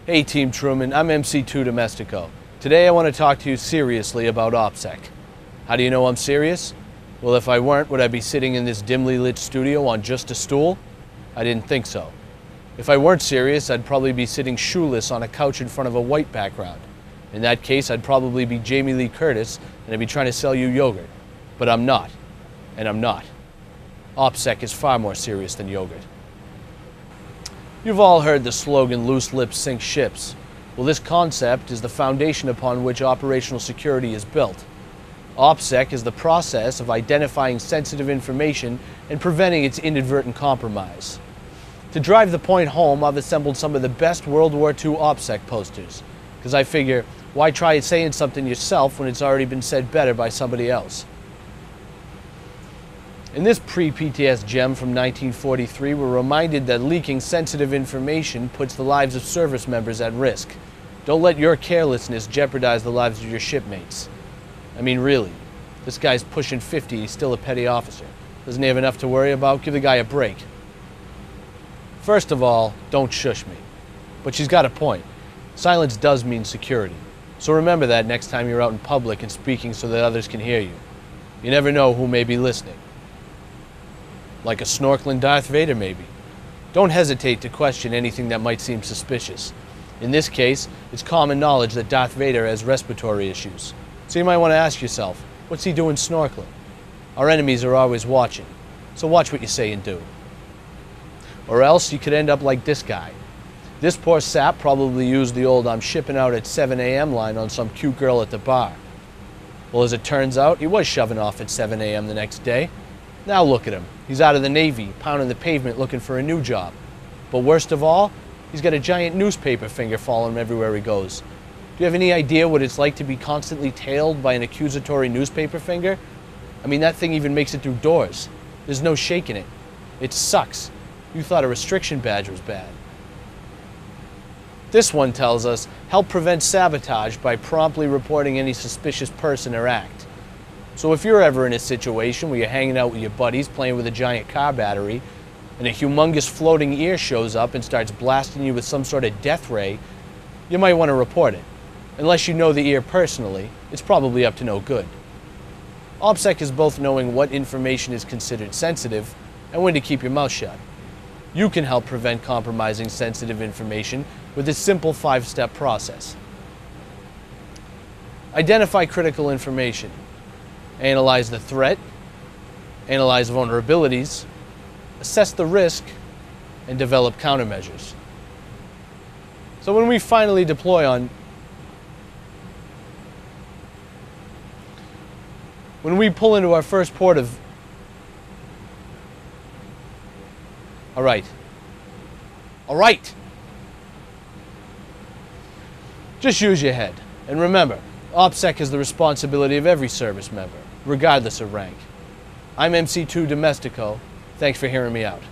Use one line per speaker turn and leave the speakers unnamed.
Hey Team Truman, I'm MC2 Domestico. Today I want to talk to you seriously about OPSEC. How do you know I'm serious? Well, if I weren't, would I be sitting in this dimly lit studio on just a stool? I didn't think so. If I weren't serious, I'd probably be sitting shoeless on a couch in front of a white background. In that case, I'd probably be Jamie Lee Curtis and I'd be trying to sell you yogurt. But I'm not. And I'm not. OPSEC is far more serious than yogurt. You've all heard the slogan, loose lips sink ships. Well, this concept is the foundation upon which operational security is built. OPSEC is the process of identifying sensitive information and preventing its inadvertent compromise. To drive the point home, I've assembled some of the best World War II OPSEC posters, because I figure, why try saying something yourself when it's already been said better by somebody else? In this pre-PTS gem from 1943, we're reminded that leaking sensitive information puts the lives of service members at risk. Don't let your carelessness jeopardize the lives of your shipmates. I mean, really, this guy's pushing 50, he's still a petty officer. Doesn't he have enough to worry about? Give the guy a break. First of all, don't shush me. But she's got a point. Silence does mean security. So remember that next time you're out in public and speaking so that others can hear you. You never know who may be listening. Like a snorkeling Darth Vader, maybe. Don't hesitate to question anything that might seem suspicious. In this case, it's common knowledge that Darth Vader has respiratory issues. So you might want to ask yourself, what's he doing snorkeling? Our enemies are always watching, so watch what you say and do. Or else you could end up like this guy. This poor sap probably used the old "I'm shipping out at 7 a.m. line on some cute girl at the bar. Well, as it turns out, he was shoving off at 7 a.m. the next day. Now look at him. He's out of the Navy, pounding the pavement looking for a new job. But worst of all, he's got a giant newspaper finger following him everywhere he goes. Do you have any idea what it's like to be constantly tailed by an accusatory newspaper finger? I mean, that thing even makes it through doors. There's no shaking it. It sucks. You thought a restriction badge was bad. This one tells us, help prevent sabotage by promptly reporting any suspicious person or act. So if you're ever in a situation where you're hanging out with your buddies playing with a giant car battery and a humongous floating ear shows up and starts blasting you with some sort of death ray, you might want to report it. Unless you know the ear personally, it's probably up to no good. OPSEC is both knowing what information is considered sensitive and when to keep your mouth shut. You can help prevent compromising sensitive information with this simple 5-step process. Identify critical information. Analyze the threat, analyze vulnerabilities, assess the risk, and develop countermeasures. So when we finally deploy when we pull into our first port of... All right. Just use your head. And remember, OPSEC is the responsibility of every service member, regardless of rank. I'm MC2 Domestico. Thanks for hearing me out.